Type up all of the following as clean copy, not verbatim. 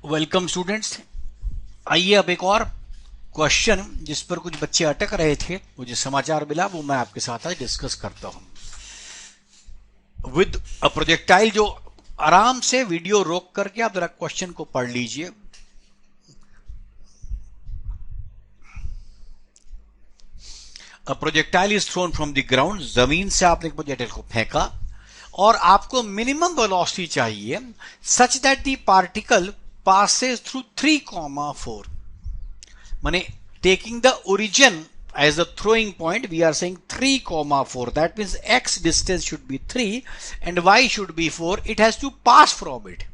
Welcome students. आइए अब एक और क्वेश्चन जिस पर कुछ बच्चे अटक रहे थे, मुझे समाचार मिला, वो मैं आपके साथ आज डिस्कस करता हूं विद अ प्रोजेक्टाइल। जो आराम से वीडियो रोक करके आप जरा क्वेश्चन को पढ़ लीजिए। A projectile is throne from the ground, जमीन से आपने एक प्रोजेक्टाइल को फेंका और आपको मिनिमम वेलोसिटी चाहिए such that the particle passes through 3,4. माने taking the origin as a throwing point, we are saying 3,4. That means x distance should be 3 and y should be 4. It has to pass from it,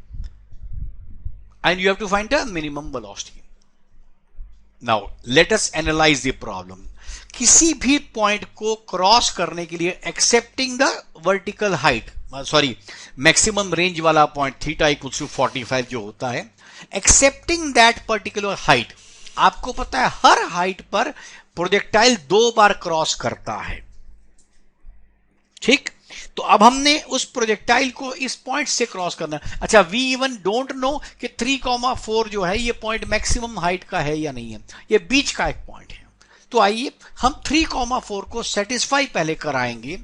and you have to find the minimum velocity. Now let us analyze the problem. किसी भी point को cross करने के लिए accepting the vertical height, sorry maximum range वाला point theta equals to 45 जो होता है, एक्सेप्टिंग दैट पर्टिकुलर हाइट, आपको पता है हर हाइट पर प्रोजेक्टाइल 2 बार क्रॉस करता है। ठीक, तो अब हमने उस प्रोजेक्टाइल को इस पॉइंट से क्रॉस करना है। अच्छा, वी इवन डोंट नो कि 3,4 जो है ये पॉइंट मैक्सिमम हाइट का है या नहीं है, ये बीच का एक पॉइंट है। तो आइए हम 3,4 को सेटिस्फाई पहले कराएंगे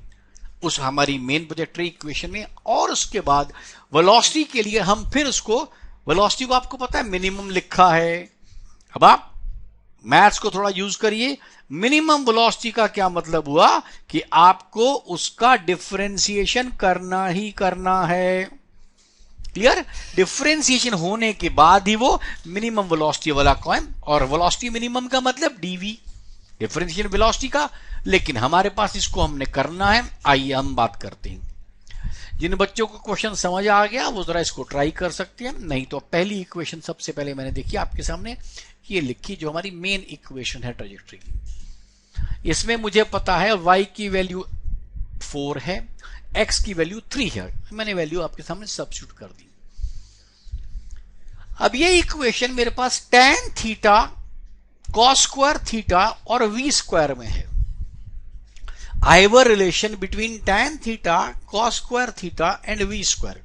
उस हमारी मेन प्रोजेक्टरी इक्वेशन में, और उसके बाद वेलोसिटी के लिए हम फिर उसको, वेलोसिटी को आपको पता है मिनिमम लिखा है। अब आप मैथ्स को थोड़ा यूज करिए। मिनिमम वेलोसिटी का क्या मतलब हुआ कि आपको उसका डिफरेंशिएशन करना ही करना है। क्लियर? डिफरेंशिएशन होने के बाद ही वो मिनिमम वेलोसिटी वाला कॉइन, और वेलोसिटी मिनिमम का मतलब डीवी, डिफरेंशिएशन वेलोसिटी का। लेकिन हमारे पास इसको हमने करना है। आइए हम बात करते हैं। जिन बच्चों को क्वेश्चन समझ आ गया वो जरा इसको ट्राई कर सकते हैं, नहीं तो पहली इक्वेशन सबसे पहले मैंने देखी आपके सामने, ये लिखी जो हमारी मेन इक्वेशन है ट्रेजेक्टरी की। इसमें मुझे पता है y की वैल्यू 4 है, x की वैल्यू 3 है, मैंने वैल्यू आपके सामने सब्स्टिट्यूट कर दी। अब ये इक्वेशन मेरे पास tan theta, cos square theta और v स्क्वायर में है। I have a relation between tan theta, cos square theta and v square.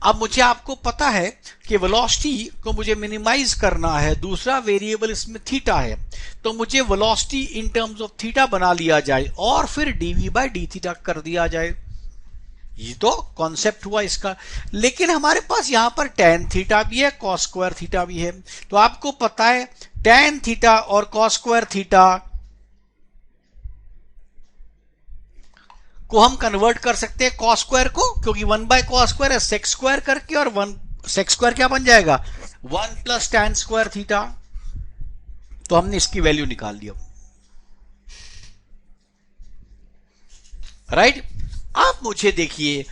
अब मुझे आपको पता है कि वेलोसिटी को मुझे मिनिमाइज करना है, दूसरा वेरिएबल इसमें थीटा है, तो मुझे velocity in terms of theta बना लिया जाए और फिर dv बाय डी थीटा कर दिया जाए। ये तो कॉन्सेप्ट हुआ इसका। लेकिन हमारे पास यहां पर tan थीटा भी है, cos स्क्वायर थीटा भी है, तो आपको पता है tan थीटा और cos स्क्वायर थीटा को हम कन्वर्ट कर सकते हैं cos स्क्वायर को, क्योंकि 1 बाय cos स्क्वायर है sec स्क्वायर करके, और 1 sec स्क्वायर क्या बन जाएगा 1 प्लस tan स्क्वायर थीटा। तो हमने इसकी वैल्यू निकाल दी। राइट, अब मुझे देखिए,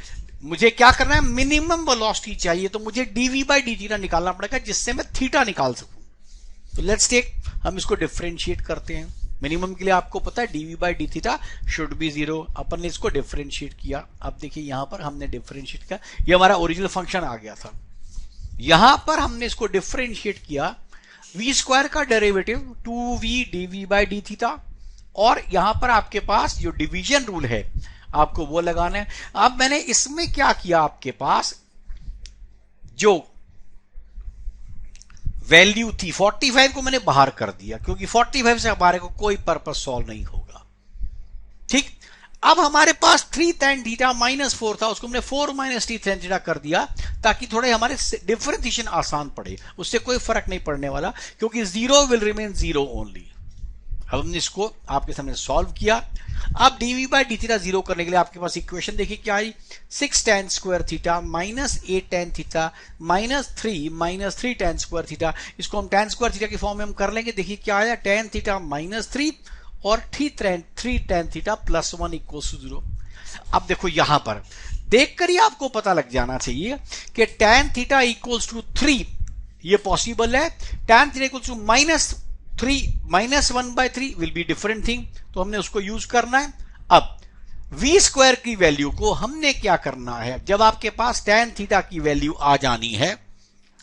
मुझे क्या करना है, मिनिमम वेलोसिटी चाहिए, तो मुझे dv बाय डी थीटा निकालना पड़ेगा जिससे मैं थीटा निकाल सकूं। तो लेट्स टेक, हम इसको डिफरेंशिएट करते हैं। मिनिमम के लिए आपको पता है dv by D theta should be 0। अपन ने इसको डिफरेंशिएट किया। अब देखिए यहां पर हमने डिफरेंशिएट किया, ये हमारा ओरिजिनल फंक्शन आ गया था। यहां पर हमने इसको डिफरेंशिएट किया, v स्क्वायर का derivative 2v dv by D theta, और यहां पर आपके पास जो डिवीजन रूल है आपको वो लगाना है। अब मैंने इसमें क्या किया, आपके पास जो वैल्यू थी 45 को मैंने बाहर कर दिया, क्योंकि 45 से हमारे को कोई पर्पस सॉल्व नहीं होगा। ठीक, अब हमारे पास 3 tan थीटा माइनस 4 था, उसको हमने 4 माइनस 3 tan थीटा कर दिया, ताकि थोड़े हमारे डिफरेंशिएशन आसान पड़े। उससे कोई फर्क नहीं पड़ने वाला, क्योंकि 0 विल रिमेन 0 ओनली। अब हमने इसको आपके सामने सॉल्व किया। अब dv बाय डी थीटा 0 करने के लिए आपके पास इक्वेशन देखिए क्या आई, 6 tan square theta minus 8 tan theta minus 3 tan square theta. इसको हम tan स्क्वायर थीटा की फॉर्म में हम कर लेंगे। देखिए क्या आया, tan थीटा माइनस 3 और 3 tan theta plus 1 equals to 0। अब देखो यहां पर देखकर ही आपको पता लग जाना चाहिए कि tan थीटा इक्वल्स टू 3 ये पॉसिबल है, tan theta equals to minus 3 minus 1 by 3 will be different thing, तो हमने उसको यूज करना है। अब v स्क्वायर की वैल्यू को हमने क्या करना है, जब आपके पास tan थीटा की वैल्यू आ जानी है,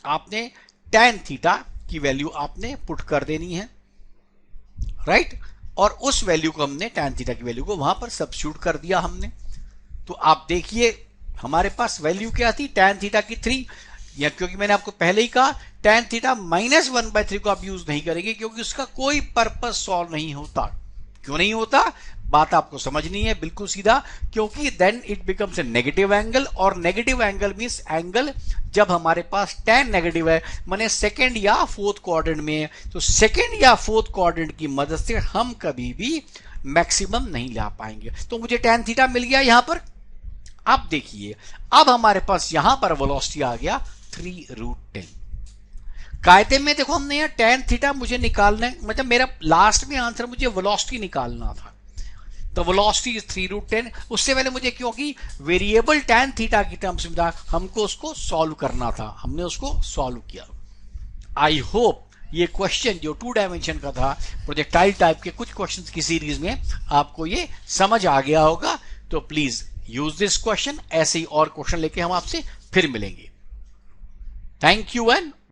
आपने tan थीटा की वैल्यू आपने पुट कर देनी है। राइट, और उस वैल्यू को हमने tan थीटा की वैल्यू को वहां पर सब्स्टिट्यूट कर दिया हमने। तो आप देखिए हमारे पास वैल्यू क्या थी, tan थीटा की 3, या क्योंकि मैंने आपको पहले ही कहा tan थीटा -1/3 को आप यूज नहीं करेंगे क्योंकि उसका कोई पर्पस सॉल्व नहीं होता। क्यों नहीं होता, बात आपको समझनी है बिल्कुल सीधा, क्योंकि then it becomes a negative angle, और नेगेटिव एंगल मींस एंगल जब हमारे पास tan नेगेटिव है माने सेकंड या फोर्थ क्वाड्रेंट में है, तो सेकंड या फोर्थ क्वाड्रेंट की मदद से हम कभी भी मैक्सिमम नहीं ला पाएंगे। तो मुझे tan थीटा मिल गया यहां पर। अब देखिए, अब हमारे पास यहां पर वेलोसिटी आ गया 3√10। कायदे में देखो हमने यहाँ tan थीटा मुझे निकालना, मतलब मेरा लास्ट में आंसर मुझे वेलोसिटी निकालना था, तो वेलोसिटी इज 3√10। उससे पहले मुझे क्योंकि वेरिएबल tan थीटा की टर्म्स में था, हमको उसको सॉल्व करना था, हमने उसको सॉल्व किया। आई होप ये क्वेश्चन जो 2 डायमेंशन का था, प्रोजेक्टाइल टाइप के कुछ क्वेश्चंस की सीरीज में आपको ये समझ आ गया होगा। तो प्लीज यूज दिस क्वेश्चन, ऐसे ही और क्वेश्चन लेके हम आपसे फिर मिलेंगे। Thank you and